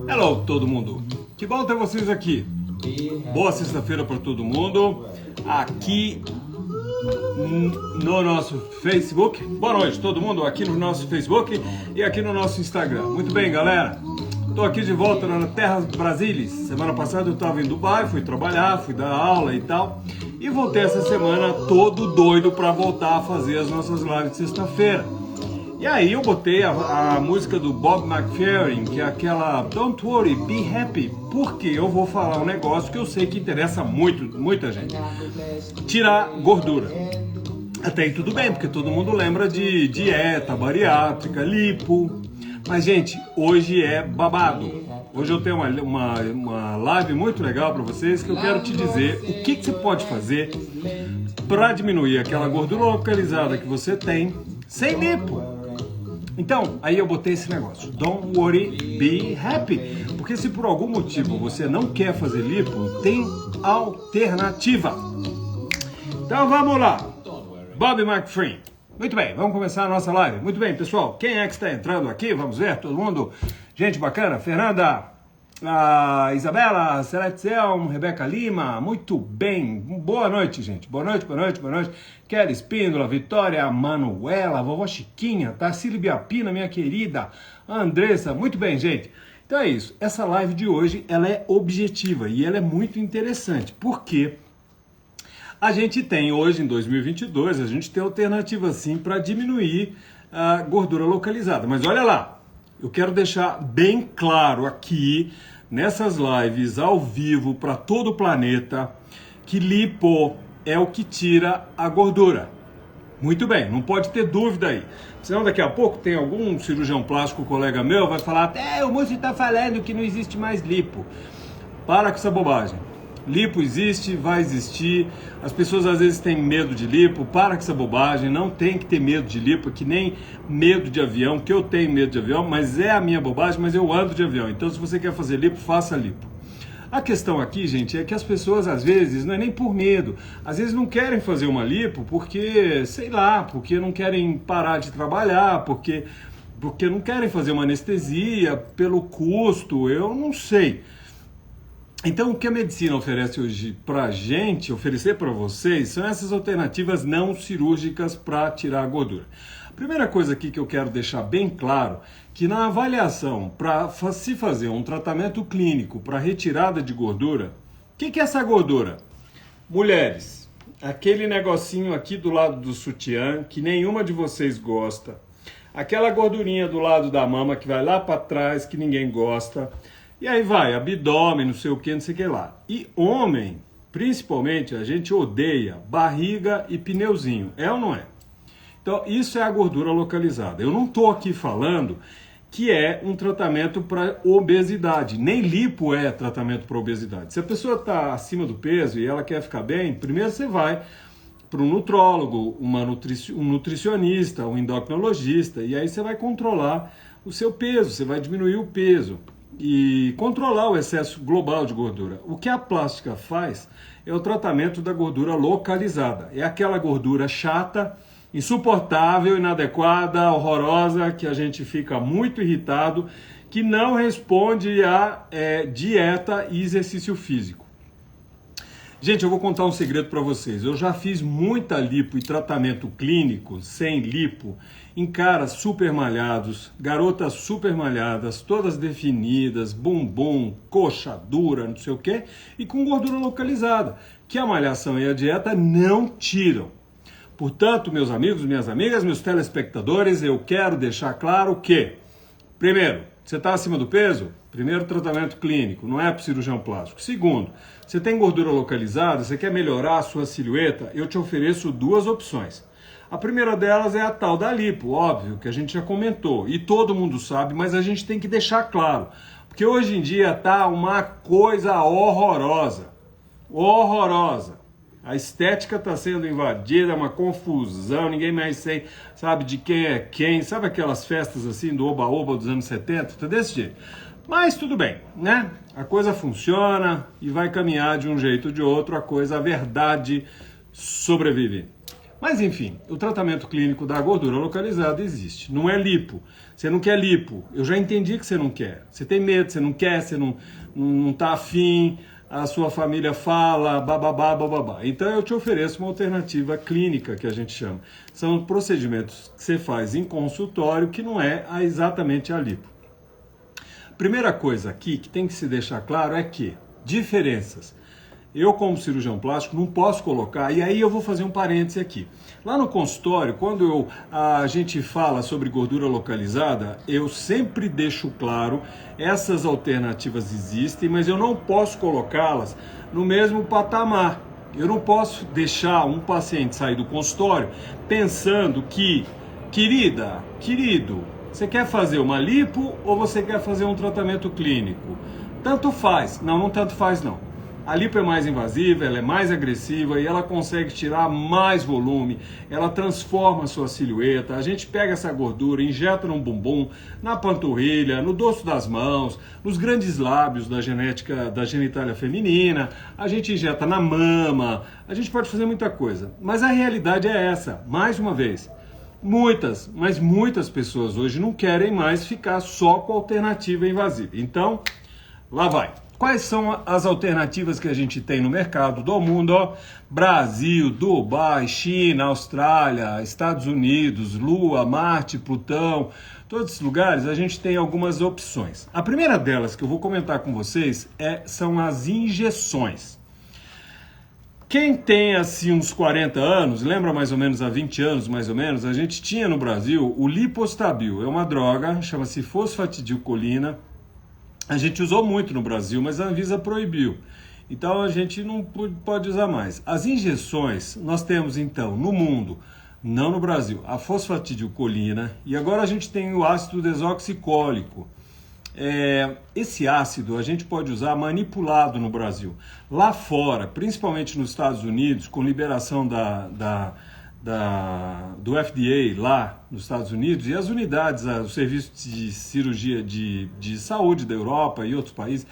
Hello, todo mundo. Que bom ter vocês aqui. Boa sexta-feira para todo mundo. Aqui no nosso Facebook. Boa noite, todo mundo. Aqui no nosso Facebook e aqui no nosso Instagram. Muito bem, galera. Estou aqui de volta na Terras Brasílias. Semana passada eu estava em Dubai, fui trabalhar, fui dar aula e tal. E voltei essa semana todo doido para voltar a fazer as nossas lives de sexta-feira. E aí eu botei a música do Bob McFerrin, que é aquela Don't Worry, Be Happy, porque eu vou falar um negócio que eu sei que interessa muita gente. Tirar gordura. Até aí tudo bem, porque todo mundo lembra de dieta, bariátrica, lipo. Mas, gente, hoje é babado. Hoje eu tenho uma live muito legal para vocês que eu quero te dizer o que você pode fazer para diminuir aquela gordura localizada que você tem sem lipo. Então, aí eu botei esse negócio, don't worry, be happy, porque se por algum motivo você não quer fazer lipo, tem alternativa. Então vamos lá, Bob McFerrin. Muito bem, vamos começar a nossa live. Muito bem, pessoal, quem é que está entrando aqui? Vamos ver, todo mundo? Gente bacana, Fernanda, a Isabela, Seleção, Rebeca Lima, muito bem, boa noite, gente, boa noite, Kelly Espíndola, Vitória, Manuela, vovó Chiquinha, Tarsila Biapina, minha querida, Andressa, muito bem, gente, então é isso, essa live de hoje, ela é objetiva e ela é muito interessante, porque a gente tem hoje, em 2022, a gente tem alternativa sim para diminuir a gordura localizada, mas olha lá, eu quero deixar bem claro aqui, nessas lives ao vivo para todo o planeta, que lipo é o que tira a gordura. Muito bem, não pode ter dúvida aí. Senão daqui a pouco tem algum cirurgião plástico, colega meu, vai falar, o Múcio está falando que não existe mais lipo. Para com essa bobagem. Lipo existe, vai existir, as pessoas às vezes têm medo de lipo, para com essa bobagem, não tem que ter medo de lipo, que nem medo de avião, que eu tenho medo de avião, mas é a minha bobagem, mas eu ando de avião, então se você quer fazer lipo, faça lipo. A questão aqui, gente, é que as pessoas às vezes, não é nem por medo, às vezes não querem fazer uma lipo porque, sei lá, porque não querem parar de trabalhar, porque não querem fazer uma anestesia, pelo custo, eu não sei. Então, o que a medicina oferece hoje para a gente, oferecer para vocês, são essas alternativas não cirúrgicas para tirar a gordura. A primeira coisa aqui que eu quero deixar bem claro, que na avaliação para se fazer um tratamento clínico para retirada de gordura, o que é essa gordura? Mulheres, aquele negocinho aqui do lado do sutiã, que nenhuma de vocês gosta, aquela gordurinha do lado da mama que vai lá para trás, que ninguém gosta, e aí vai, abdômen, não sei o que lá. E homem, principalmente, a gente odeia barriga e pneuzinho, é ou não é? Então, isso é a gordura localizada. Eu não estou aqui falando que é um tratamento para obesidade, nem lipo é tratamento para obesidade. Se a pessoa está acima do peso e ela quer ficar bem, primeiro você vai para um nutrólogo, um nutricionista, um endocrinologista, e aí você vai controlar o seu peso, você vai diminuir o peso e controlar o excesso global de gordura. O que a plástica faz é o tratamento da gordura localizada. É aquela gordura chata, insuportável, inadequada, horrorosa, que a gente fica muito irritado, que não responde a dieta e exercício físico. Gente, eu vou contar um segredo para vocês. Eu já fiz muita lipo e tratamento clínico sem lipo em caras super malhados, garotas super malhadas, todas definidas, bumbum, coxa dura, não sei o quê, e com gordura localizada, que a malhação e a dieta não tiram. Portanto, meus amigos, minhas amigas, meus telespectadores, eu quero deixar claro que, primeiro, você está acima do peso? Primeiro, tratamento clínico, não é para cirurgião plástico. Segundo, você tem gordura localizada, você quer melhorar a sua silhueta, eu te ofereço duas opções. A primeira delas é a tal da lipo, óbvio, que a gente já comentou, e todo mundo sabe, mas a gente tem que deixar claro, porque hoje em dia tá uma coisa horrorosa, A estética está sendo invadida, é uma confusão, ninguém mais sabe de quem é quem, sabe aquelas festas assim do oba-oba dos anos 70, tá desse jeito. Mas tudo bem, né? A coisa funciona e vai caminhar de um jeito ou de outro, a verdade sobrevive. Mas enfim, o tratamento clínico da gordura localizada existe. Não é lipo. Você não quer lipo. Eu já entendi que você não quer. Você tem medo, você não quer, você não tá afim, a sua família fala, bababá, bababá. Então eu te ofereço uma alternativa clínica, que a gente chama. São procedimentos que você faz em consultório, que não é exatamente a lipo. Primeira coisa aqui que tem que se deixar claro é que diferenças. Eu, como cirurgião plástico, não posso colocar, e aí eu vou fazer um parêntese aqui. Lá no consultório, quando a gente fala sobre gordura localizada, eu sempre deixo claro, essas alternativas existem, mas eu não posso colocá-las no mesmo patamar. Eu não posso deixar um paciente sair do consultório pensando que, querido, você quer fazer uma lipo ou você quer fazer um tratamento clínico? Tanto faz. Não tanto faz não. A lipo é mais invasiva, ela é mais agressiva e ela consegue tirar mais volume, ela transforma a sua silhueta. A gente pega essa gordura, injeta no bumbum, na panturrilha, no dorso das mãos, nos grandes lábios da genitália feminina, a gente injeta na mama, a gente pode fazer muita coisa. Mas a realidade é essa, mais uma vez. Muitas pessoas hoje não querem mais ficar só com a alternativa invasiva. Então, lá vai. Quais são as alternativas que a gente tem no mercado do mundo? Ó, Brasil, Dubai, China, Austrália, Estados Unidos, Lua, Marte, Plutão, todos esses lugares a gente tem algumas opções. A primeira delas que eu vou comentar com vocês são as injeções. Quem tem assim uns 40 anos, lembra mais ou menos há 20 anos mais ou menos, a gente tinha no Brasil o Lipostabil, é uma droga, chama-se fosfatidilcolina. A gente usou muito no Brasil, mas a Anvisa proibiu. Então a gente não pode usar mais. As injeções, nós temos então no mundo, não no Brasil, a fosfatidilcolina e agora a gente tem o ácido desoxicólico. Esse ácido a gente pode usar manipulado no Brasil. Lá fora, principalmente nos Estados Unidos, com liberação do FDA lá nos Estados Unidos e as unidades, os serviços de cirurgia de saúde da Europa e outros países,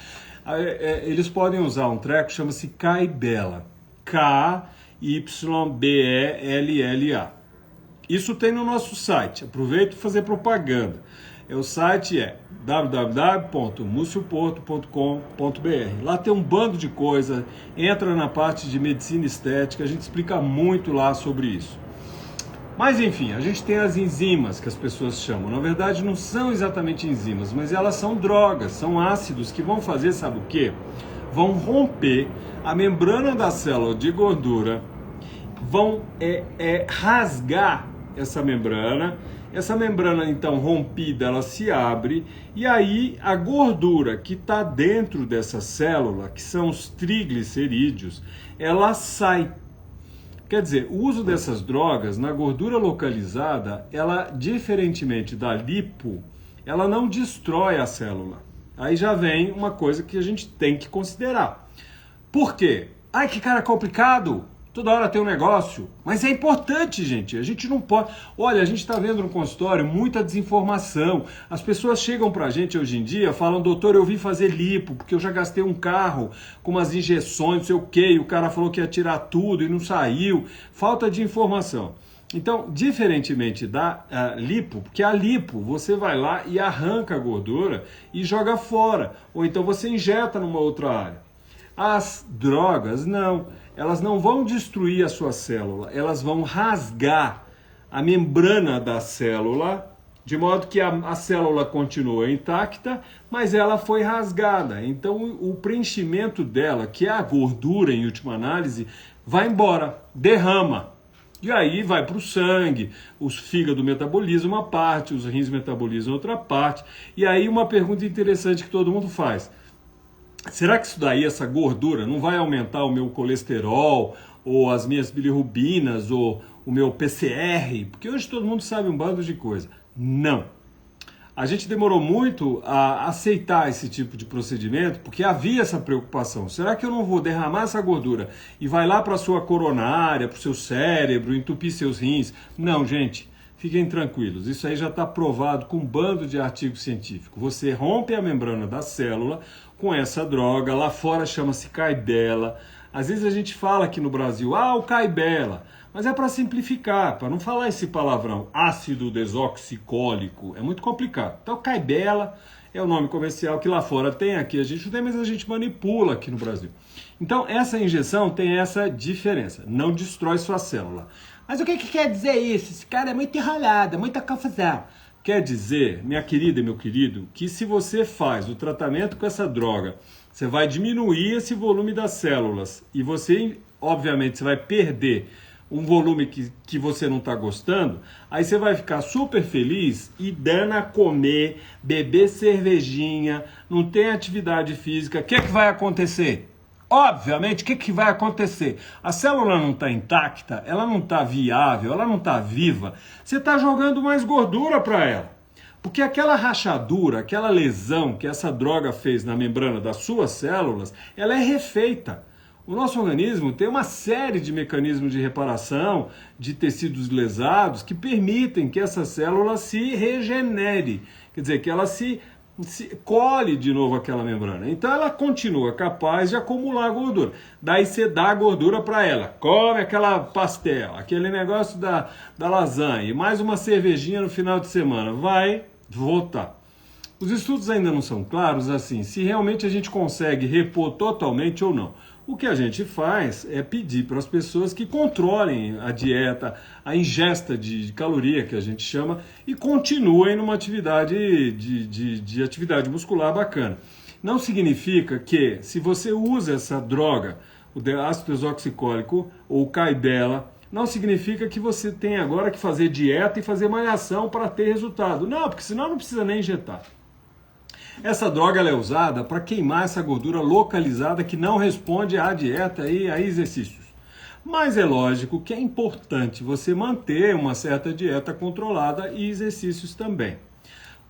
eles podem usar um treco que chama-se Kybella. K-Y-B-E-L-L-A. Isso tem no nosso site. Aproveito para fazer propaganda. O site é www.muscioporto.com.br. Lá tem um bando de coisa, entra na parte de medicina estética, a gente explica muito lá sobre isso. Mas enfim, a gente tem as enzimas que as pessoas chamam. Na verdade não são exatamente enzimas, mas elas são drogas, são ácidos que vão fazer, sabe o quê? Vão romper a membrana da célula de gordura, vão rasgar essa membrana. Essa membrana, então, rompida, ela se abre e aí a gordura que está dentro dessa célula, que são os triglicerídeos, ela sai. Quer dizer, o uso dessas drogas na gordura localizada, ela, diferentemente da lipo, ela não destrói a célula. Aí já vem uma coisa que a gente tem que considerar. Por quê? Ai, que cara complicado! Toda hora tem um negócio, mas é importante, gente, a gente não pode... Olha, a gente está vendo no consultório muita desinformação, as pessoas chegam pra gente hoje em dia, falam, doutor, eu vim fazer lipo, porque eu já gastei um carro com umas injeções, não sei o quê, e o cara falou que ia tirar tudo e não saiu, falta de informação. Então, diferentemente da lipo, porque a lipo, você vai lá e arranca a gordura e joga fora, ou então você injeta numa outra área. As drogas, não. Elas não vão destruir a sua célula, elas vão rasgar a membrana da célula, de modo que a célula continua intacta, mas ela foi rasgada. Então o preenchimento dela, que é a gordura em última análise, vai embora, derrama. E aí vai para o sangue, os fígados metabolizam uma parte, os rins metabolizam outra parte. E aí uma pergunta interessante que todo mundo faz. Será que isso daí, essa gordura, não vai aumentar o meu colesterol, ou as minhas bilirrubinas, ou o meu PCR? Porque hoje todo mundo sabe um bando de coisa. Não. A gente demorou muito a aceitar esse tipo de procedimento, porque havia essa preocupação. Será que eu não vou derramar essa gordura e vai lá para a sua coronária, para o seu cérebro, entupir seus rins? Não, gente. Fiquem tranquilos, isso aí já está provado com um bando de artigos científicos. Você rompe a membrana da célula com essa droga, lá fora chama-se Kybella. Às vezes a gente fala aqui no Brasil, o Kybella, Mas é para simplificar, para não falar esse palavrão, ácido desoxicólico, é muito complicado. Então, Kybella é o nome comercial que lá fora tem, aqui a gente não tem, mas a gente manipula aqui no Brasil. Então, essa injeção tem essa diferença, não destrói sua célula. Mas o que quer dizer isso? Esse cara é muito enrolado, é muita confusão. Quer dizer, minha querida e meu querido, que se você faz o tratamento com essa droga, você vai diminuir esse volume das células e você, obviamente, você vai perder um volume que você não está gostando, aí você vai ficar super feliz e dando a comer, beber cervejinha, não tem atividade física. O que vai acontecer? Obviamente, o que vai acontecer? A célula não está intacta, ela não está viável, ela não está viva, você está jogando mais gordura para ela. Porque aquela rachadura, aquela lesão que essa droga fez na membrana das suas células, ela é refeita. O nosso organismo tem uma série de mecanismos de reparação de tecidos lesados que permitem que essa célula se regenere, quer dizer, que ela se colhe de novo aquela membrana. Então ela continua capaz de acumular gordura. Daí você dá a gordura para ela, come aquela pastel, aquele negócio da lasanha e mais uma cervejinha no final de semana, vai voltar. Os estudos ainda não são claros assim, se realmente a gente consegue repor totalmente ou não. O que a gente faz é pedir para as pessoas que controlem a dieta, a ingesta de caloria, que a gente chama, e continuem numa atividade de atividade muscular bacana. Não significa que, se você usa essa droga, o ácido desoxicólico ou o Kybella, não significa que você tem agora que fazer dieta e fazer malhação para ter resultado. Não, porque senão não precisa nem injetar. Essa droga ela é usada para queimar essa gordura localizada que não responde à dieta e a exercícios. Mas é lógico que é importante você manter uma certa dieta controlada e exercícios também.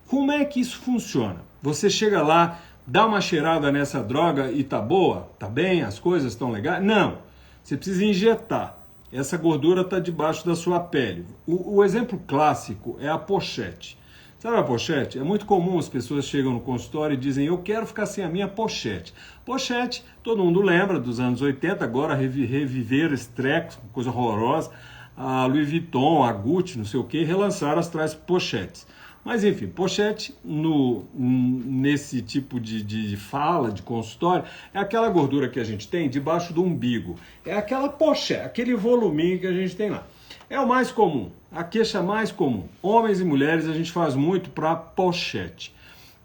Como é que isso funciona? Você chega lá, dá uma cheirada nessa droga e tá boa? Tá bem? As coisas estão legais? Não. Você precisa injetar. Essa gordura está debaixo da sua pele. O exemplo clássico é a pochete. Sabe a pochete? É muito comum as pessoas chegam no consultório e dizem eu quero ficar sem a minha pochete. Pochete, todo mundo lembra dos anos 80, agora reviveram esse treco, coisa horrorosa. A Louis Vuitton, a Gucci, não sei o que, relançaram as tais pochetes. Mas enfim, pochete nesse tipo de fala, de consultório, é aquela gordura que a gente tem debaixo do umbigo. É aquela pochete, aquele voluminho que a gente tem lá. É o mais comum, a queixa mais comum. Homens e mulheres a gente faz muito para pochete.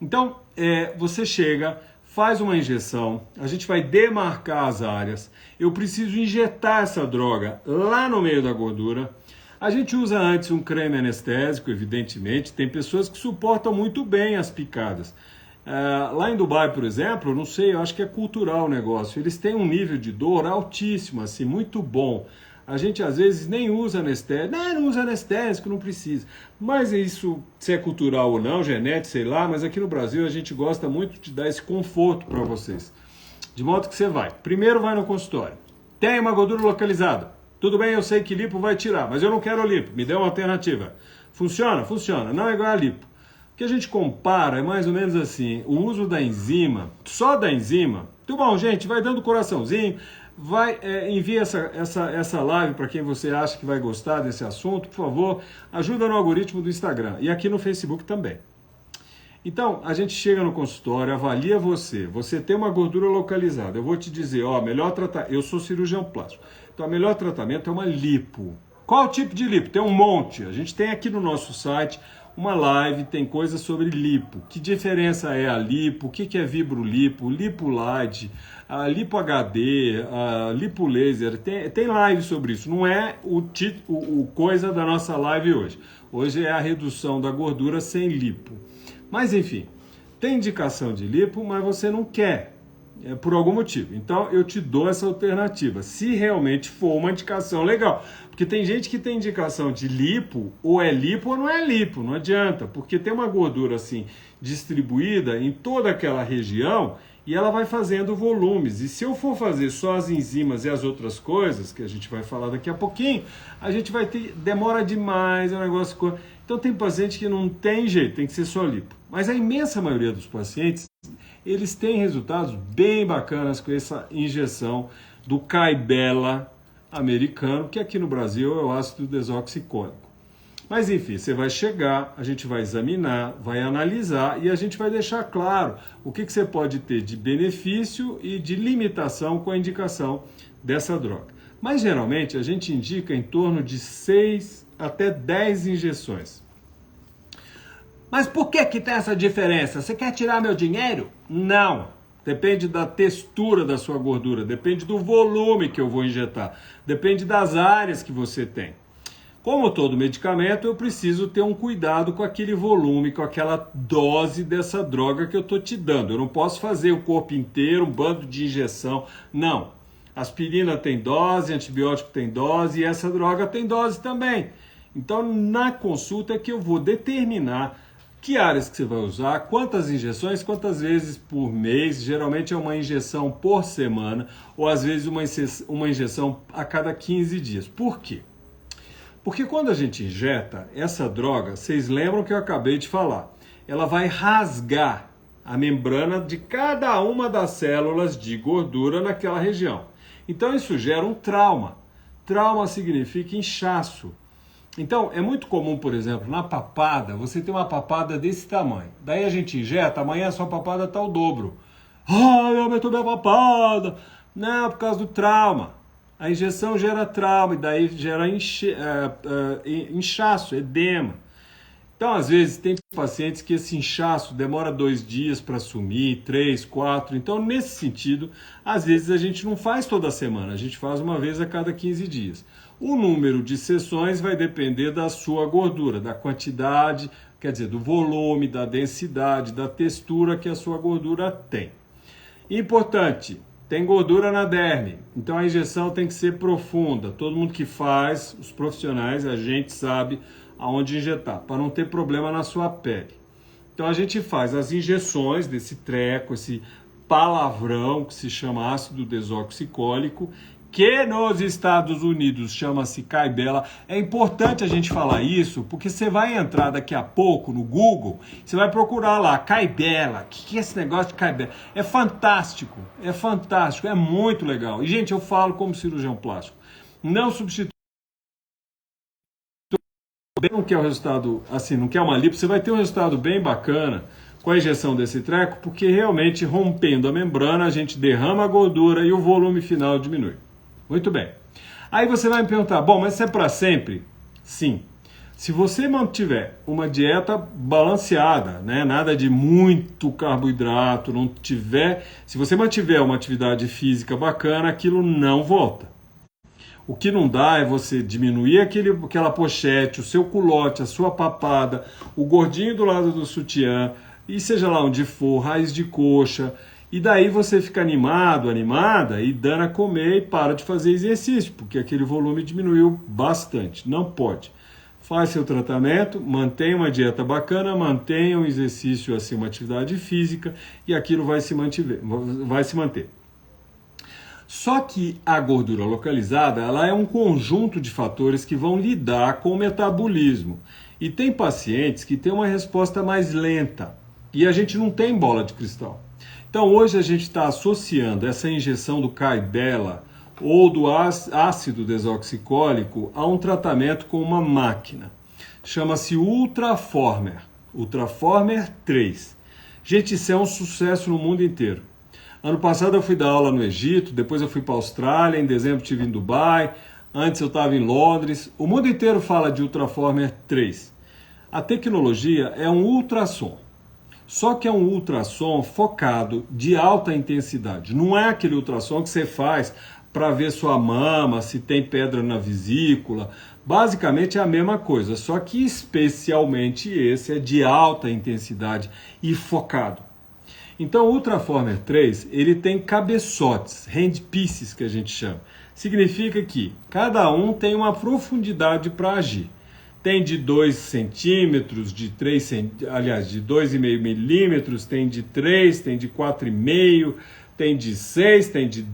Então, você chega, faz uma injeção, a gente vai demarcar as áreas. Eu preciso injetar essa droga lá no meio da gordura. A gente usa antes um creme anestésico, evidentemente. Tem pessoas que suportam muito bem as picadas. Lá em Dubai, por exemplo, não sei, eu acho que é cultural o negócio. Eles têm um nível de dor altíssimo, assim, muito bom. A gente às vezes nem usa anestésico, não usa anestésico, não precisa. Mas isso, se é cultural ou não, genético, sei lá, mas aqui no Brasil a gente gosta muito de dar esse conforto para vocês. De modo que você vai. Primeiro vai no consultório. Tem uma gordura localizada. Tudo bem, eu sei que lipo vai tirar, mas eu não quero lipo. Me dê uma alternativa. Funciona? Funciona. Não é igual a lipo. O que a gente compara é mais ou menos assim, o uso da enzima, só da enzima. Tudo bom, gente, vai dando coraçãozinho. Envie essa live para quem você acha que vai gostar desse assunto, por favor, ajuda no algoritmo do Instagram e aqui no Facebook também. Então, a gente chega no consultório, avalia você tem uma gordura localizada, eu vou te dizer, melhor tratar, eu sou cirurgião plástico, então o melhor tratamento é uma lipo. Qual tipo de lipo? Tem um monte, a gente tem aqui no nosso site uma live, tem coisas sobre lipo, que diferença é a lipo, o que é vibrolipo, lipo light, a lipo HD, a lipo laser, tem live sobre isso, não é o coisa da nossa live hoje. Hoje é a redução da gordura sem lipo. Mas enfim, tem indicação de lipo, mas você não quer, por algum motivo. Então eu te dou essa alternativa, se realmente for uma indicação legal. Porque tem gente que tem indicação de lipo ou não é lipo, não adianta, porque tem uma gordura assim distribuída em toda aquela região e ela vai fazendo volumes. E se eu for fazer só as enzimas e as outras coisas, que a gente vai falar daqui a pouquinho, a gente vai ter, demora demais, é um negócio... Então tem paciente que não tem jeito, tem que ser só lipo. Mas a imensa maioria dos pacientes, eles têm resultados bem bacanas com essa injeção do Kybella. americano, que aqui no Brasil é o ácido desoxicólico. Mas enfim, você vai chegar, a gente vai examinar, vai analisar e a gente vai deixar claro o que você pode ter de benefício e de limitação com a indicação dessa droga. Mas geralmente a gente indica em torno de 6 até 10 injeções. Mas por que tem essa diferença? Você quer tirar meu dinheiro? Não. Depende da textura da sua gordura, depende do volume que eu vou injetar, depende das áreas que você tem. Como todo medicamento, eu preciso ter um cuidado com aquele volume, com aquela dose dessa droga que eu estou te dando. Eu não posso fazer o corpo inteiro, um bando de injeção. Não. Aspirina tem dose, antibiótico tem dose e essa droga tem dose também. Então, na consulta é que eu vou determinar que áreas que você vai usar, quantas injeções, quantas vezes por mês. Geralmente é uma injeção por semana ou às vezes uma injeção a cada 15 dias. Por quê? Porque quando a gente injeta essa droga, vocês lembram que eu acabei de falar, ela vai rasgar a membrana de cada uma das células de gordura naquela região. Então isso gera um trauma. Trauma significa inchaço. Então é muito comum, por exemplo, na papada, você tem uma papada desse tamanho. Daí a gente injeta, amanhã a sua papada está o dobro. Aumentou minha papada. Não, por causa do trauma. A injeção gera trauma e daí gera inchaço, edema. Então, às vezes, tem pacientes que esse inchaço demora 2 dias para sumir, 3, 4. Então, nesse sentido, às vezes a gente não faz toda semana, a gente faz uma vez a cada 15 dias. O número de sessões vai depender da sua gordura, da quantidade, quer dizer, do volume, da densidade, da textura que a sua gordura tem. Importante. Tem gordura na derme, então a injeção tem que ser profunda. Todo mundo que faz, os profissionais, a gente sabe aonde injetar, para não ter problema na sua pele. Então a gente faz as injeções desse treco, esse palavrão que se chama ácido desoxicólico, que nos Estados Unidos chama-se Kybella. É importante a gente falar isso, porque você vai entrar daqui a pouco no Google, você vai procurar lá, Kybella. O que é esse negócio de Kybella? É fantástico, é muito legal. E, gente, eu falo como cirurgião plástico, não substitui, não quer o resultado, assim, não quer uma lipo, você vai ter um resultado bem bacana com a injeção desse treco, porque realmente rompendo a membrana, a gente derrama a gordura e o volume final diminui. Muito bem. Aí você vai me perguntar, bom, mas isso é para sempre? Sim. Se você mantiver uma dieta balanceada, né, nada de muito carboidrato, se você mantiver uma atividade física bacana, aquilo não volta. O que não dá é você diminuir aquela pochete, o seu culote, a sua papada, o gordinho do lado do sutiã, e seja lá onde for, raiz de coxa. E daí você fica animado, animada e dando a comer e para de fazer exercício, porque aquele volume diminuiu bastante. Não pode. Faz seu tratamento, mantenha uma dieta bacana, mantenha um exercício, assim, uma atividade física e aquilo vai se manter. Só que a gordura localizada, ela é um conjunto de fatores que vão lidar com o metabolismo. E tem pacientes que têm uma resposta mais lenta e a gente não tem bola de cristal. Então hoje a gente está associando essa injeção do Kybella ou do ácido desoxicólico a um tratamento com uma máquina. Chama-se Ultraformer, Ultraformer 3. Gente, isso é um sucesso no mundo inteiro. Ano passado eu fui dar aula no Egito, depois eu fui para a Austrália, em dezembro estive em Dubai, antes eu estava em Londres. O mundo inteiro fala de Ultraformer 3. A tecnologia é um ultrassom. Só que é um ultrassom focado de alta intensidade. Não é aquele ultrassom que você faz para ver sua mama, se tem pedra na vesícula. Basicamente é a mesma coisa, só que especialmente esse é de alta intensidade e focado. Então o Ultraformer 3, ele tem cabeçotes, handpieces que a gente chama. Significa que cada um tem uma profundidade para agir. Tem de 2 centímetros, de 2,5 milímetros, tem de 3, tem de 4,5, tem de 6, tem de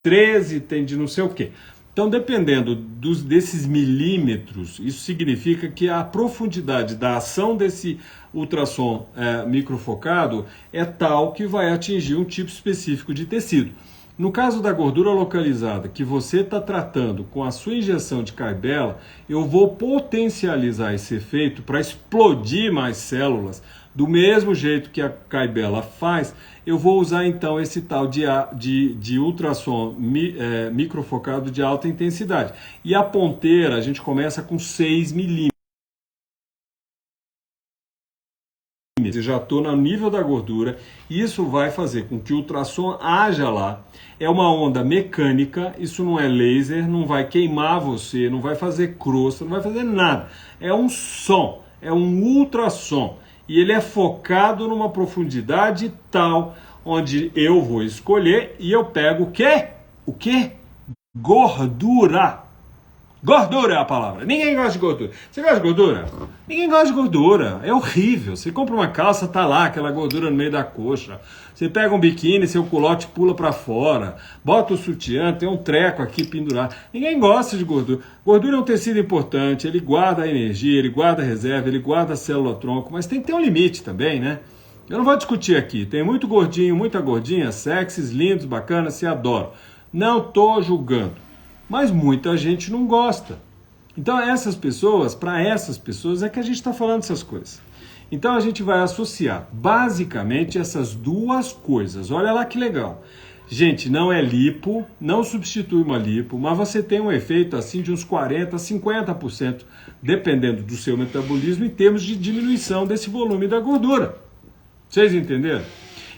13, tem de não sei o quê. Então, dependendo desses milímetros, isso significa que a profundidade da ação desse ultrassom microfocado é tal que vai atingir um tipo específico de tecido. No caso da gordura localizada, que você está tratando com a sua injeção de Kybella, eu vou potencializar esse efeito para explodir mais células. Do mesmo jeito que a Kybella faz, eu vou usar então esse tal de ultrassom microfocado de alta intensidade. E a ponteira, a gente começa com 6 milímetros. Eu já estou no nível da gordura, isso vai fazer com que o ultrassom haja lá. É uma onda mecânica, isso não é laser, não vai queimar você, não vai fazer crosta, não vai fazer nada. É um som, é um ultrassom. E ele é focado numa profundidade tal, onde eu vou escolher e eu pego o quê? O quê? Gordura. Gordura é a palavra. Ninguém gosta de gordura. Você gosta de gordura? Ninguém gosta de gordura. É horrível. Você compra uma calça, tá lá aquela gordura no meio da coxa. Você pega um biquíni, seu culote pula pra fora. Bota o sutiã, tem um treco aqui pendurado. Ninguém gosta de gordura. Gordura é um tecido importante. Ele guarda a energia, ele guarda a reserva, ele guarda a célula-tronco. Mas tem que ter um limite também, né? Eu não vou discutir aqui. Tem muito gordinho, muita gordinha, sexys, lindos, bacanas, se adoram. Não tô julgando. Mas muita gente não gosta. Então para essas pessoas é que a gente está falando essas coisas. Então a gente vai associar basicamente essas duas coisas. Olha lá que legal. Gente, não é lipo, não substitui uma lipo, mas você tem um efeito assim de uns 40%, 50%, dependendo do seu metabolismo, em termos de diminuição desse volume da gordura. Vocês entenderam?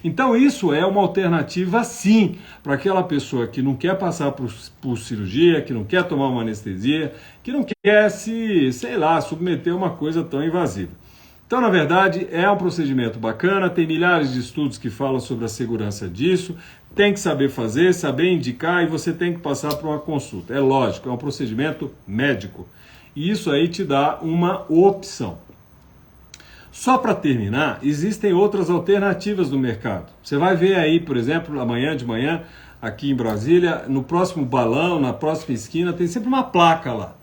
Então isso é uma alternativa sim para aquela pessoa que não quer passar por cirurgia, que não quer tomar uma anestesia, que não quer submeter a uma coisa tão invasiva. Então, na verdade, é um procedimento bacana, tem milhares de estudos que falam sobre a segurança disso, tem que saber fazer, saber indicar e você tem que passar por uma consulta. É lógico, é um procedimento médico. E isso aí te dá uma opção. Só para terminar, existem outras alternativas no mercado. Você vai ver aí, por exemplo, amanhã de manhã, aqui em Brasília, no próximo balão, na próxima esquina, tem sempre uma placa lá.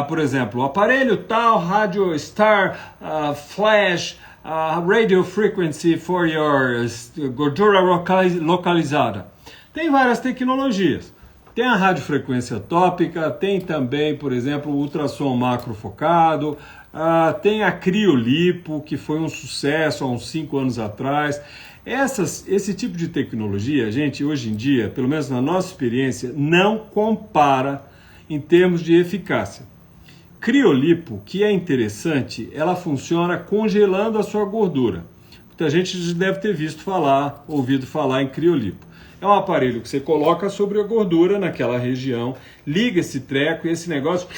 Por exemplo, o aparelho tal, Radio Star, Flash, Radio Frequency for your gordura localizada. Tem várias tecnologias. Tem a radiofrequência tópica, tem também, por exemplo, o ultrassom macrofocado, tem a criolipo, que foi um sucesso há uns 5 anos atrás. Esse tipo de tecnologia, gente, hoje em dia, pelo menos na nossa experiência, não compara em termos de eficácia. Criolipo, que é interessante, ela funciona congelando a sua gordura. Muita gente já deve ter ouvido falar em criolipo. É um aparelho que você coloca sobre a gordura naquela região, liga esse treco e esse negócio,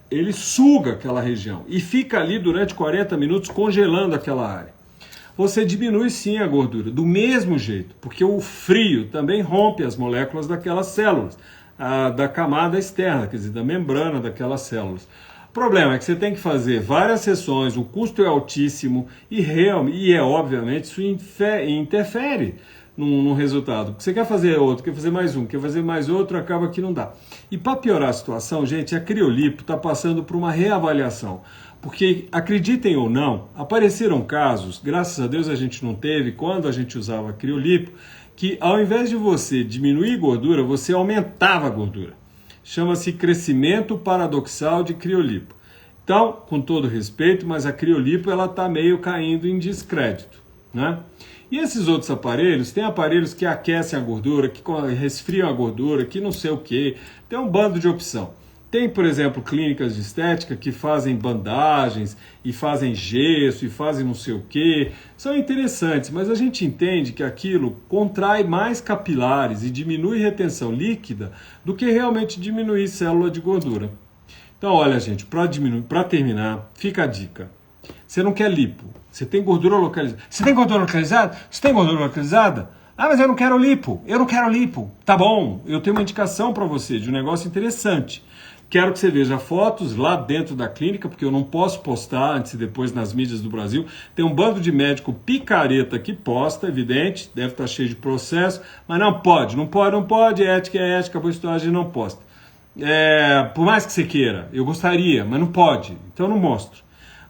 ele suga aquela região e fica ali durante 40 minutos congelando aquela área. Você diminui sim a gordura, do mesmo jeito, porque o frio também rompe as moléculas daquelas células, da camada externa, quer dizer, da membrana daquelas células. O problema é que você tem que fazer várias sessões, o custo é altíssimo e obviamente isso interfere no resultado. Você quer fazer outro, quer fazer mais um, quer fazer mais outro, acaba que não dá. E para piorar a situação, gente, a criolipo está passando por uma reavaliação. Porque, acreditem ou não, apareceram casos, graças a Deus a gente não teve, quando a gente usava a criolipo, que ao invés de você diminuir gordura, você aumentava a gordura. Chama-se crescimento paradoxal de criolipo. Então, com todo respeito, mas a criolipo ela está meio caindo em descrédito, né? E esses outros aparelhos, tem aparelhos que aquecem a gordura, que resfriam a gordura, que não sei o que, tem um bando de opção. Tem, por exemplo, clínicas de estética que fazem bandagens e fazem gesso e fazem não sei o que. São interessantes, mas a gente entende que aquilo contrai mais capilares e diminui retenção líquida do que realmente diminuir célula de gordura. Então, olha, gente, para terminar, fica a dica. Você não quer lipo, você tem gordura localizada. Você tem gordura localizada? Você tem gordura localizada? Ah, mas eu não quero lipo. Eu não quero lipo. Tá bom, eu tenho uma indicação para você de um negócio interessante. Quero que você veja fotos lá dentro da clínica, porque eu não posso postar antes e depois nas mídias do Brasil. Tem um bando de médico picareta que posta, evidente, deve estar cheio de processo, mas não pode, ética é ética, a postagem não posta. Por mais que você queira, eu gostaria, mas não pode, então eu não mostro.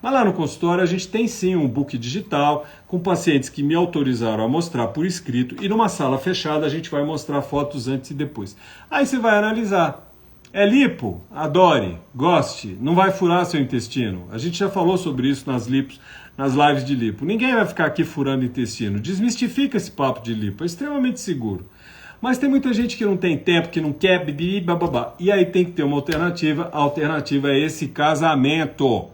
Mas lá no consultório a gente tem sim um book digital com pacientes que me autorizaram a mostrar por escrito e numa sala fechada a gente vai mostrar fotos antes e depois. Aí você vai analisar. É lipo? Adore, goste, não vai furar seu intestino. A gente já falou sobre isso nas lives de lipo. Ninguém vai ficar aqui furando intestino. Desmistifica esse papo de lipo, é extremamente seguro. Mas tem muita gente que não tem tempo, que não quer, bababá. E aí tem que ter uma alternativa. A alternativa é esse casamento.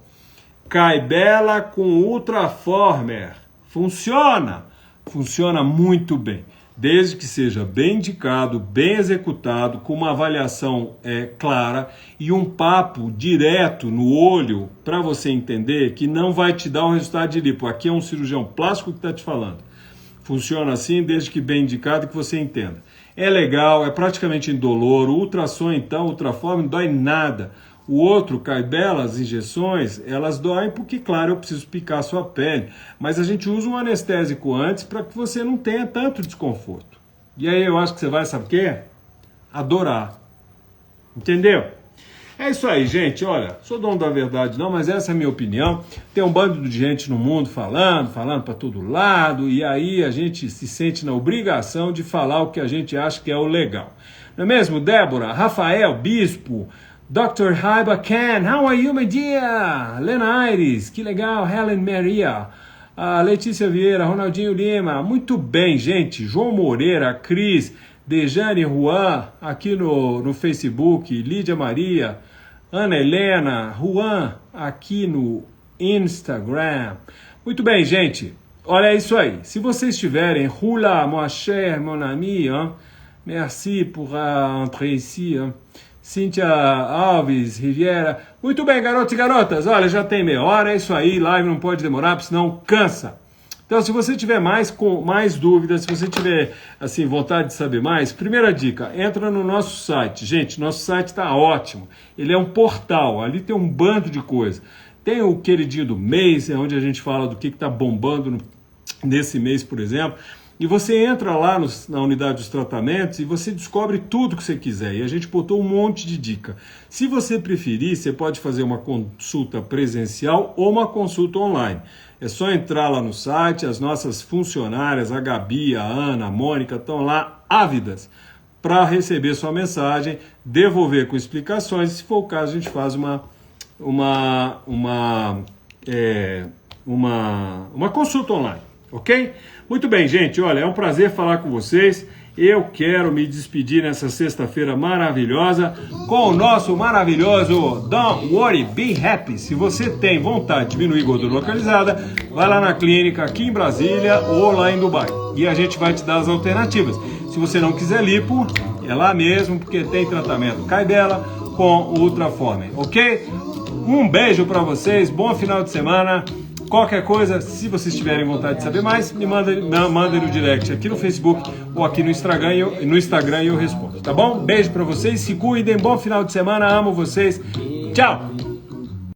Caibela com Ultraformer. Funciona! Funciona muito bem. Desde que seja bem indicado, bem executado, com uma avaliação clara e um papo direto no olho para você entender que não vai te dar o resultado de lipo. Aqui é um cirurgião plástico que está te falando. Funciona assim, desde que bem indicado e que você entenda. É legal, é praticamente indolor. O ultrassom, então, o Ultraform não dói nada. O outro, Caibela, as injeções, elas doem porque, claro, eu preciso picar a sua pele. Mas a gente usa um anestésico antes para que você não tenha tanto desconforto. E aí eu acho que você vai, sabe o quê? Adorar. Entendeu? É isso aí, gente. Olha, sou dono da verdade não, mas essa é a minha opinião. Tem um bando de gente no mundo falando para todo lado, e aí a gente se sente na obrigação de falar o que a gente acha que é o legal. Não é mesmo, Débora? Rafael, Bispo, Dr. Haiba Ken, how are you, my dear? Lena Aires, que legal. Helen Maria, Letícia Vieira, Ronaldinho Lima, muito bem, gente. João Moreira, Cris, Dejane Juan, aqui no Facebook, Lídia Maria, Ana Helena, Juan, aqui no Instagram. Muito bem, gente. Olha isso aí. Se vocês tiverem, Rula, mon cher, mon ami, merci pour entrer ici, Cíntia Alves, Riviera. Muito bem, garotos e garotas. Olha, já tem meia hora, é isso aí. Live não pode demorar, porque senão cansa. Então, se você tiver mais dúvidas, se você tiver assim, vontade de saber mais, primeira dica, entra no nosso site. Gente, nosso site está ótimo. Ele é um portal, ali tem um bando de coisa. Tem o queridinho do mês, onde a gente fala do que está bombando nesse mês, por exemplo. E você entra lá na unidade dos tratamentos e você descobre tudo que você quiser. E a gente botou um monte de dica. Se você preferir, você pode fazer uma consulta presencial ou uma consulta online. É só entrar lá no site, as nossas funcionárias, a Gabi, a Ana, a Mônica, estão lá ávidas para receber sua mensagem, devolver com explicações. Se for o caso, a gente faz uma consulta online, ok? Muito bem, gente, olha, é um prazer falar com vocês. Eu quero me despedir nessa sexta-feira maravilhosa com o nosso maravilhoso Don't Worry, Be Happy. Se você tem vontade de diminuir gordura localizada, vai lá na clínica aqui em Brasília ou lá em Dubai. E a gente vai te dar as alternativas. Se você não quiser lipo, é lá mesmo, porque tem tratamento Caibela com Ultraform, ok? Um beijo para vocês, bom final de semana. Qualquer coisa, se vocês tiverem vontade de saber mais, me mandem no direct aqui no Facebook ou aqui no Instagram e eu respondo, tá bom? Beijo pra vocês, se cuidem, bom final de semana, amo vocês, tchau!